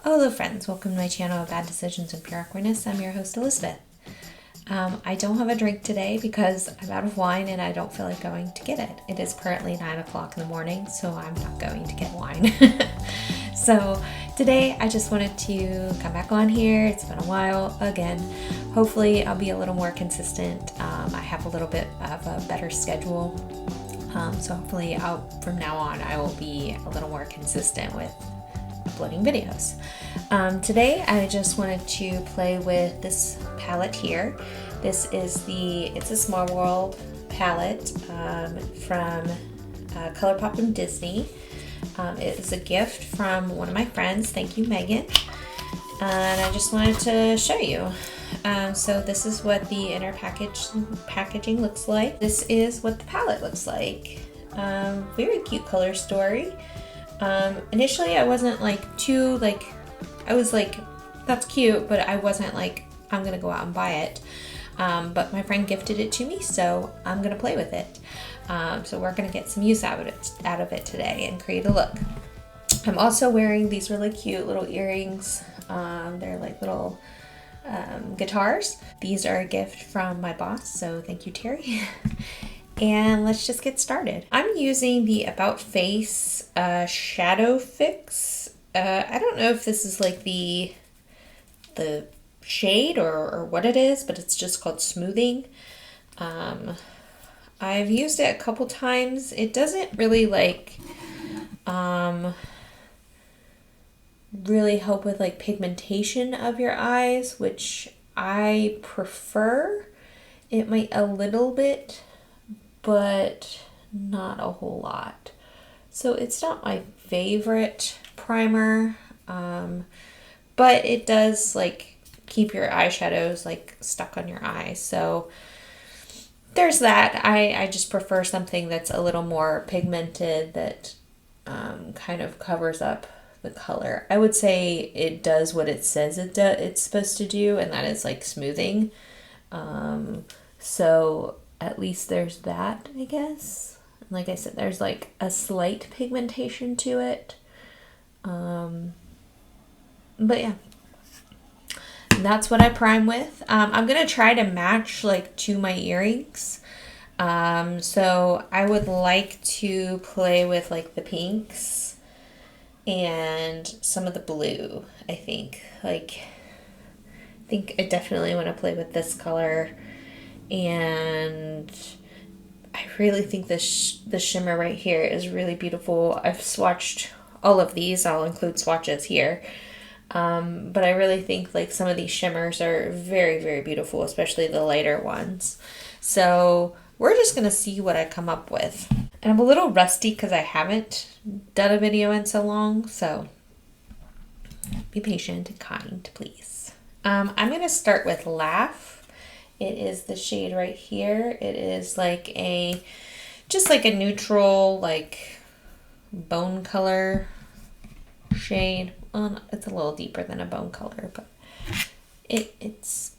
Hello friends, welcome to my channel of Bad Decisions and Pure Awkwardness. I'm your host Elizabeth. I don't have a drink today because I'm out of wine and I don't feel like going to get it. It is currently 9 o'clock in the morning, so I'm not going to get wine. So today I just wanted to come back on here. It's been a while again. Hopefully I'll be a little more consistent. I have a little bit of a better schedule. So hopefully from now on I will be a little more consistent with uploading videos. Today I just wanted to play with this palette here. This is It's a Small World palette from Colourpop and Disney. It is a gift from one of my friends. Thank you, Megan. And I just wanted to show you. So this is what the inner packaging looks like. This is what the palette looks like. Very cute color story. Initially I wasn't I was like, that's cute, but I wasn't like, I'm gonna go out and buy it. But my friend gifted it to me, so I'm gonna play with it. So we're gonna get some use out of it today and create a look. I'm also wearing these really cute little earrings. They're like little guitars. These are a gift from my boss, so thank you, Terry. And let's just get started. I'm using the About Face Shadow Fix. I don't know if this is like the shade or what it is, but it's just called Smoothing. I've used it a couple times. It doesn't really really help with like pigmentation of your eyes, which I prefer. It might a little bit, but not a whole lot. So it's not my favorite primer, but it does like keep your eyeshadows like stuck on your eyes. So there's that. I just prefer something that's a little more pigmented that kind of covers up the color. I would say it does what it says it's supposed to do, and that is like smoothing. So at least there's that, I guess. Like I said, there's like a slight pigmentation to it. But yeah, that's what I prime with. I'm going to try to match like to my earrings. So I would like to play with like the pinks and some of the blue, I think. I think I definitely want to play with this color. And I really think the shimmer right here is really beautiful. I've swatched all of these. I'll include swatches here. But I really think like some of these shimmers are very, very beautiful, especially the lighter ones. So we're just going to see what I come up with. And I'm a little rusty because I haven't done a video in so long. So be patient and kind, please. I'm going to start with Laugh. It is the shade right here. It is like just like a neutral, like bone color shade. Well, it's a little deeper than a bone color, but it's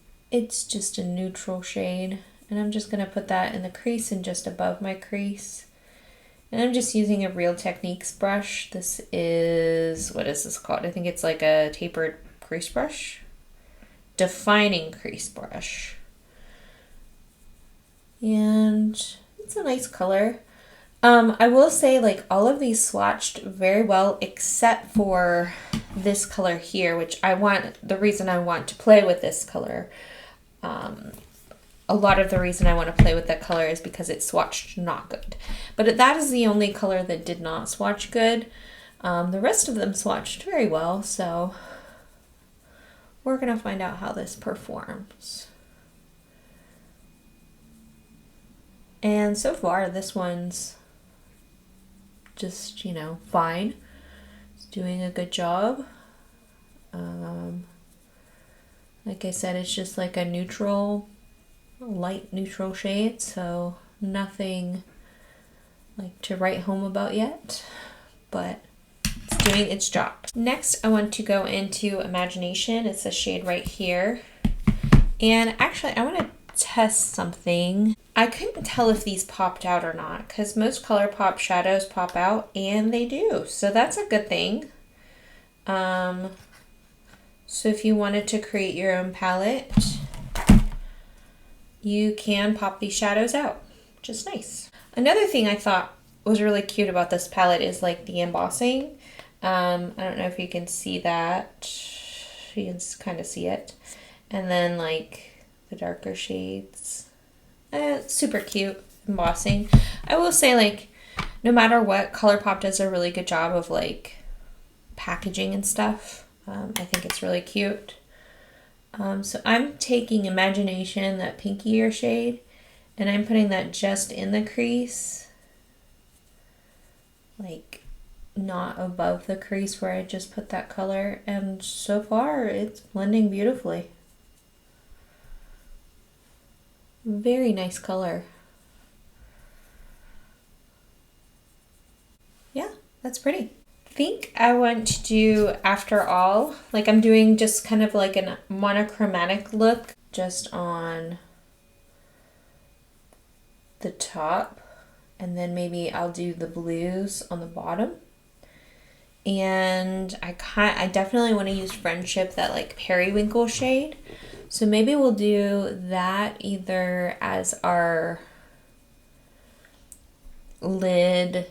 just a neutral shade. And I'm just gonna put that in the crease and just above my crease. And I'm just using a Real Techniques brush. This is, what is this called? I think it's like a tapered crease brush. Defining crease brush. And it's a nice color. I will say like all of these swatched very well except for this color here, which the reason I want to play with this color. A lot of the reason I want to play with that color is because it swatched not good. But that is the only color that did not swatch good. The rest of them swatched very well, so we're going to find out how this performs. And so far, this one's just, fine. It's doing a good job. Like I said, it's just like a light neutral shade, so nothing like to write home about yet, but it's doing its job. Next, I want to go into Imagination. It's a shade right here. And actually, I want to test something. I couldn't tell if these popped out or not because most Colourpop shadows pop out, and they do. So that's a good thing. So if you wanted to create your own palette, you can pop these shadows out, which is nice. Another thing I thought was really cute about this palette is like the embossing. I don't know if you can see that. You can kind of see it. And then like the darker shades. Super cute embossing. I will say, like, no matter what, Colourpop does a really good job of like packaging and stuff. I think it's really cute. So I'm taking Imagination, that pinkier shade, and I'm putting that just in the crease, like not above the crease where I just put that color, and so far it's blending beautifully. Very nice color. Yeah, that's pretty. I think I want to do After All. Like, I'm doing just kind of like a monochromatic look just on the top, and then maybe I'll do the blues on the bottom. And I definitely want to use Friendship, that like periwinkle shade. So maybe we'll do that either as our lid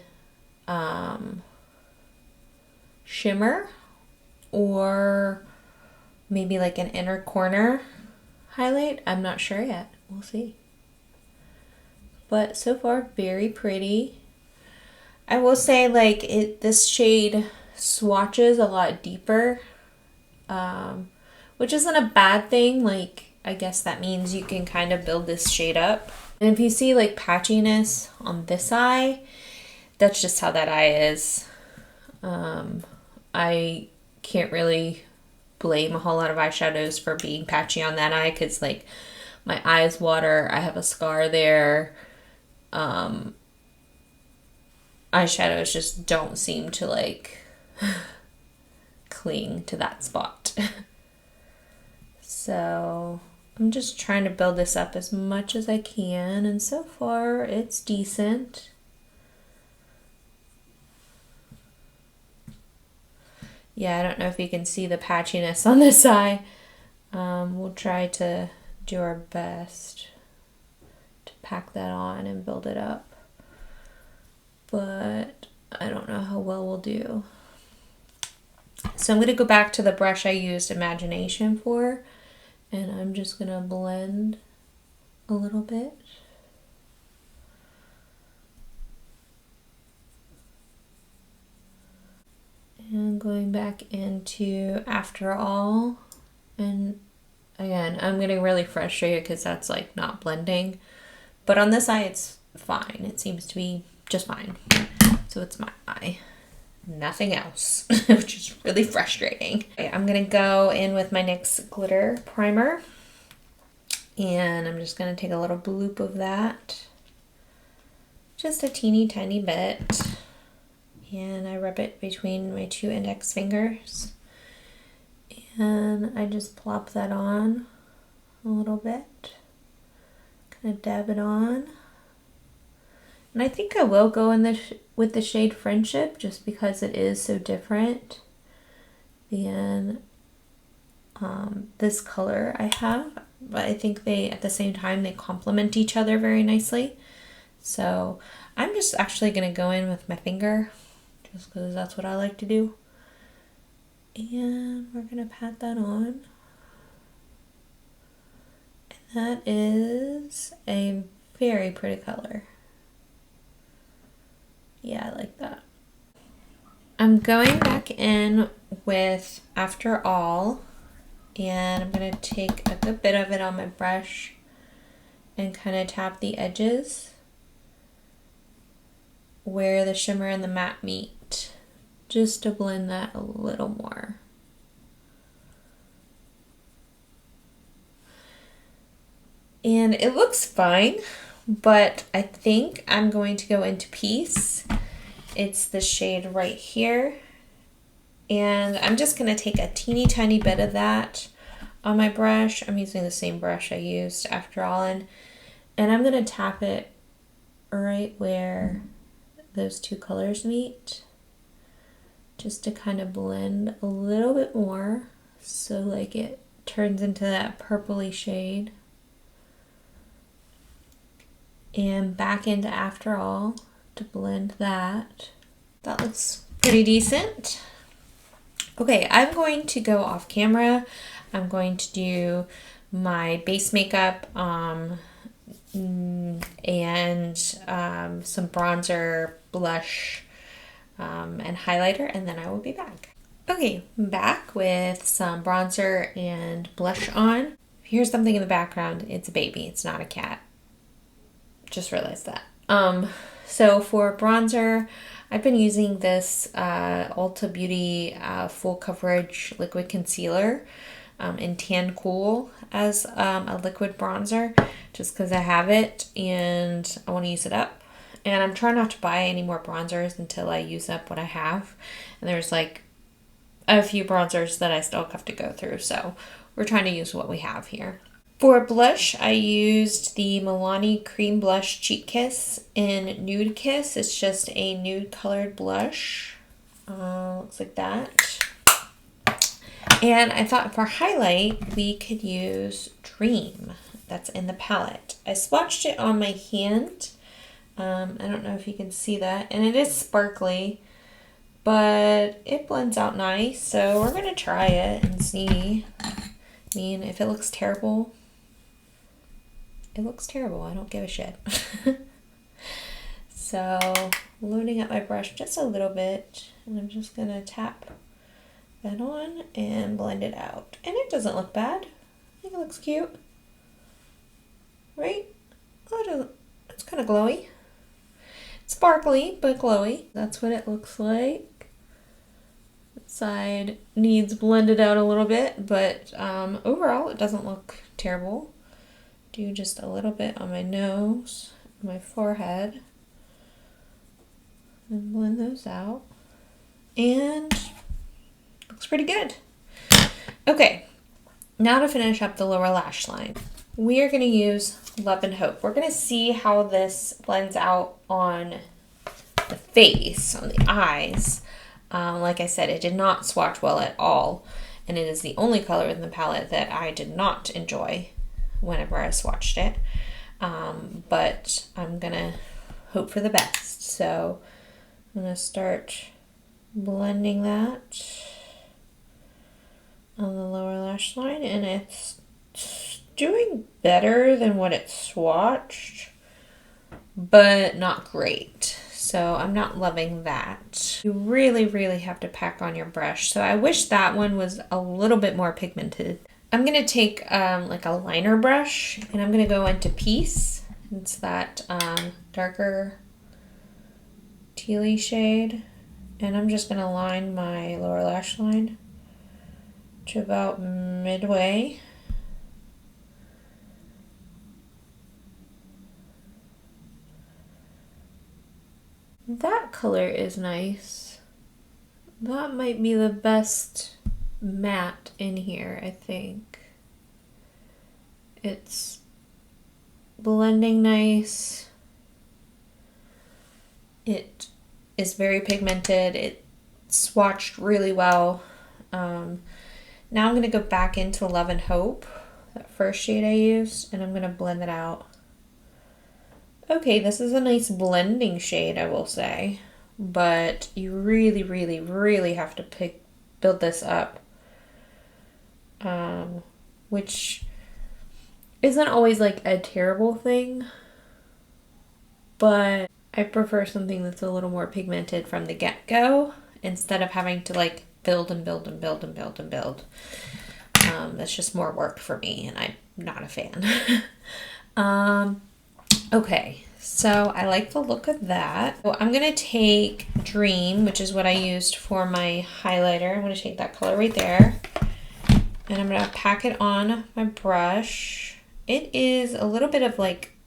shimmer, or maybe like an inner corner highlight. I'm not sure yet. We'll see. But so far, very pretty. I will say, like, this shade swatches a lot deeper, which isn't a bad thing. Like, I guess that means you can kind of build this shade up. And if you see like patchiness on this eye, that's just how that eye is. I can't really blame a whole lot of eyeshadows for being patchy on that eye, because like my eyes water, I have a scar there. Eyeshadows just don't seem to like cling to that spot. So I'm just trying to build this up as much as I can, and so far it's decent. Yeah, I don't know if you can see the patchiness on this eye. We'll try to do our best to pack that on and build it up, but I don't know how well we'll do. So I'm going to go back to the brush I used Imagination for, and I'm just going to blend a little bit. And going back into After All, and again, I'm getting really frustrated because that's like not blending, but on this eye it's fine. It seems to be just fine. So it's my eye, nothing else, which is really frustrating. Okay, I'm gonna go in with my NYX glitter primer, and I'm just gonna take a little bloop of that, just a teeny tiny bit. And I rub it between my two index fingers, and I just plop that on a little bit, kind of dab it on. And I think I will go in with the shade Friendship, just because it is so different than this color I have. But I think they, at the same time, they complement each other very nicely. So I'm just actually going to go in with my finger, just because that's what I like to do. And we're going to pat that on. And that is a very pretty color. Yeah, I like that. I'm going back in with After All, and I'm going to take a good bit of it on my brush and kind of tap the edges where the shimmer and the matte meet, just to blend that a little more. And it looks fine, but I think I'm going to go into Peace. It's the shade right here, and I'm just going to take a teeny tiny bit of that on my brush. I'm using the same brush I used After All, and I'm going to tap it right where those two colors meet, just to kind of blend a little bit more So like it turns into that purpley shade. And back into After All to blend that. That looks pretty decent. Okay, I'm going to go off camera. I'm going to do my base makeup and some bronzer, blush, and highlighter, and then I will be back. Okay, I'm back with some bronzer and blush on. Here's something in the background. It's a baby, it's not a cat. Just realized that. So for bronzer, I've been using this Ulta Beauty Full Coverage Liquid Concealer in Tan Cool as a liquid bronzer, just because I have it and I want to use it up. And I'm trying not to buy any more bronzers until I use up what I have. And there's like a few bronzers that I still have to go through, so we're trying to use what we have here. For blush, I used the Milani Cream Blush Cheek Kiss in Nude Kiss. It's just a nude colored blush. Looks like that. And I thought for highlight, we could use Dream. That's in the palette. I swatched it on my hand. I don't know if you can see that. And it is sparkly, but it blends out nice. So we're going to try it and see. I mean, if it looks terrible, it looks terrible. I don't give a shit. So loading up my brush just a little bit, and I'm just gonna tap that on and blend it out. And it doesn't look bad. I think it looks cute, right? Oh, it's kind of glowy. Sparkly, but glowy. That's what it looks like. The side needs blended out a little bit, but overall it doesn't look terrible. Do just a little bit on my nose, my forehead, and blend those out. And looks pretty good. Okay, now to finish up the lower lash line, we are going to use Love and Hope. We're going to see how this blends out on the face, on the eyes. Like I said, it did not swatch well at all, and it is the only color in the palette that I did not enjoy whenever I swatched it. But I'm gonna hope for the best. So I'm gonna start blending that on the lower lash line, and it's doing better than what it swatched, but not great. So I'm not loving that. You really, really have to pack on your brush. So I wish that one was a little bit more pigmented. I'm going to take like a liner brush, and I'm going to go into Peace. It's that darker tealy shade. And I'm just going to line my lower lash line to about midway. That color is nice. That might be the best matte in here, I think. It's blending nice. It is very pigmented. It swatched really well. Now I'm going to go back into Love and Hope, that first shade I used, and I'm going to blend it out. Okay, this is a nice blending shade, I will say, but you really, really, really have to build this up, which isn't always like a terrible thing, but I prefer something that's a little more pigmented from the get-go instead of having to like build and build and build and build and build. That's just more work for me, and I'm not a fan. Okay, so I like the look of that. So I'm going to take Dream, which is what I used for my highlighter. I'm going to take that color right there, and I'm going to pack it on my brush. It is a little bit of like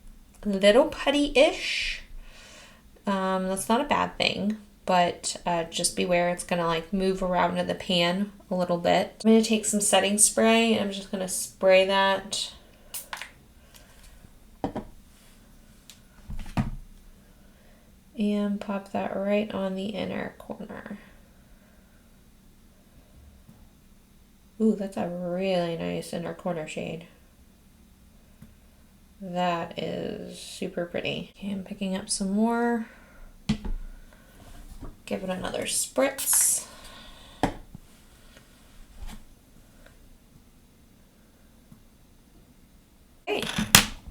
little putty-ish. That's not a bad thing, but just beware, it's going to like move around in the pan a little bit. I'm going to take some setting spray, and I'm just going to spray that and pop that right on the inner corner. Ooh, that's a really nice inner corner shade. That is super pretty. Okay, I'm picking up some more. Give it another spritz. Okay,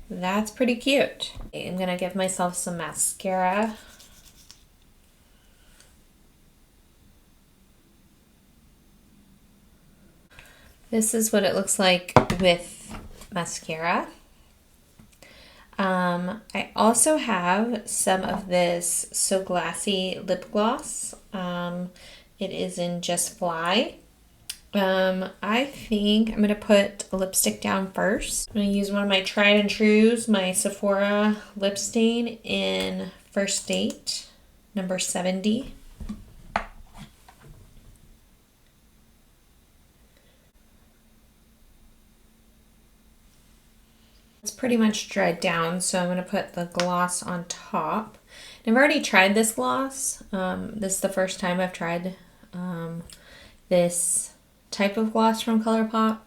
that's pretty cute. Okay, I'm gonna give myself some mascara. This is what it looks like with mascara. I also have some of this So Glassy lip gloss. It is in Just Fly. I think I'm going to put a lipstick down first. I'm going to use one of my tried and trues, my Sephora lip stain in First Date, number 70. It's pretty much dried down, so I'm going to put the gloss on top. And I've already tried this gloss. This is the first time I've tried this type of gloss from Colourpop.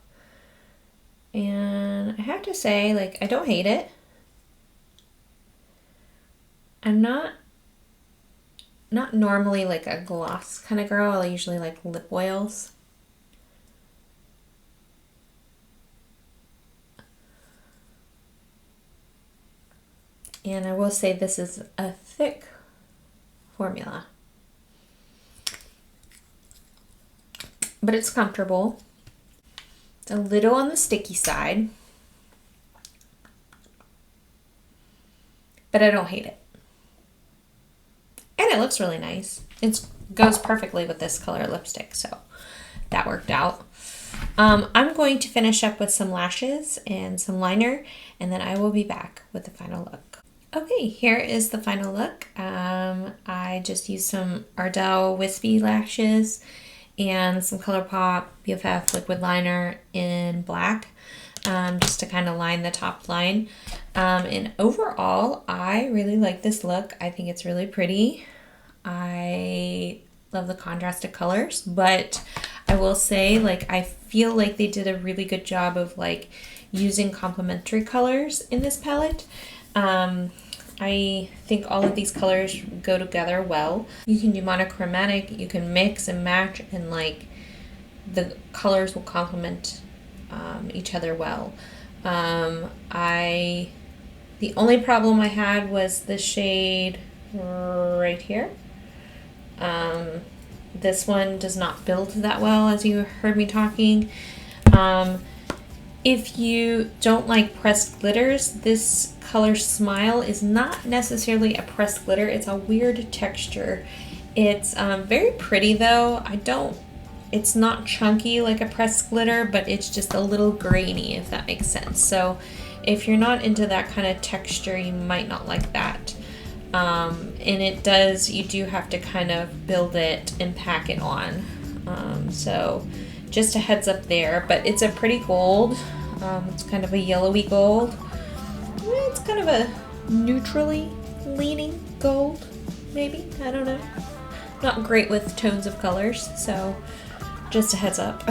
And I have to say, like, I don't hate it. I'm not normally like a gloss kind of girl. I usually like lip oils. And I will say this is a thick formula. But it's comfortable. It's a little on the sticky side. But I don't hate it. And it looks really nice. It goes perfectly with this color lipstick, so that worked out. I'm going to finish up with some lashes and some liner, and then I will be back with the final look. Okay, here is the final look. I just used some Ardell Wispy lashes and some Colourpop BFF liquid liner in black, just to kind of line the top line. And overall, I really like this look. I think it's really pretty. I love the contrasted colors, but I will say, like, I feel like they did a really good job of like using complementary colors in this palette. I think all of these colors go together well. You can do monochromatic, you can mix and match, and like the colors will complement each other well. The only problem I had was the shade right here. This one does not build that well, as you heard me talking. If you don't like pressed glitters, this color Smile is not necessarily a pressed glitter. It's a weird texture. It's very pretty though. It's not chunky like a pressed glitter, but it's just a little grainy, if that makes sense. So if you're not into that kind of texture, you might not like that. And you do have to kind of build it and pack it on. So just a heads up there, but it's a pretty gold. It's kind of a yellowy gold. It's kind of a neutrally leaning gold, maybe. I don't know. Not great with tones of colors, so just a heads up.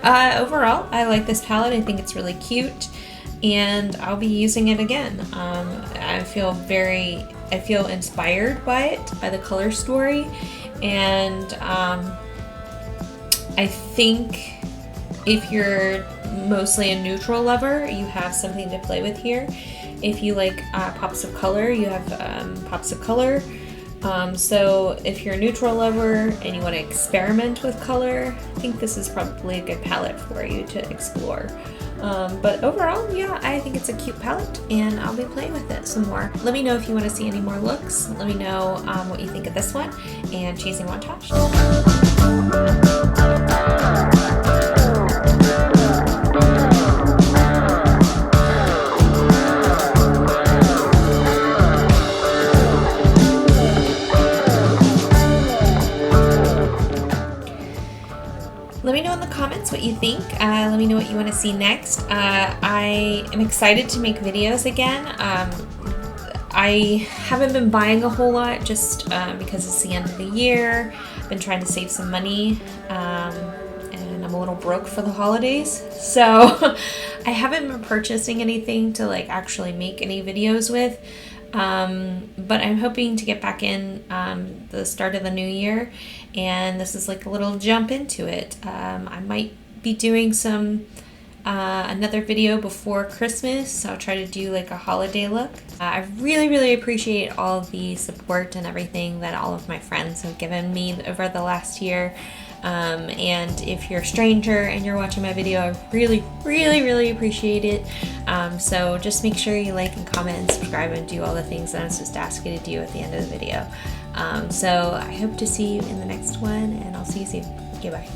Overall, I like this palette. I think it's really cute, and I'll be using it again. I feel inspired by it, by the color story, and I think if you're mostly a neutral lover, you have something to play with here. If you like pops of color, you have pops of color. So if you're a neutral lover and you want to experiment with color, I think this is probably a good palette for you to explore. But overall, yeah, I think it's a cute palette, and I'll be playing with it some more. Let me know if you want to see any more looks. Let me know what you think of this one, and Chasing Montage. Let me know in the comments what you think. Let me know what you want to see next. I am excited to make videos again. I haven't been buying a whole lot just because it's the end of the year. I've been trying to save some money, and I'm a little broke for the holidays. So I haven't been purchasing anything to like actually make any videos with. But I'm hoping to get back in the start of the new year, and this is like a little jump into it. I might be doing some another video before Christmas, so I'll try to do like a holiday look. I really appreciate all of the support and everything that all of my friends have given me over the last year. And if you're a stranger and you're watching my video, I really appreciate it. So just make sure you like and comment and subscribe and do all the things that I'm supposed to ask you to do at the end of the video. So I hope to see you in the next one, and I'll see you soon. Okay, bye.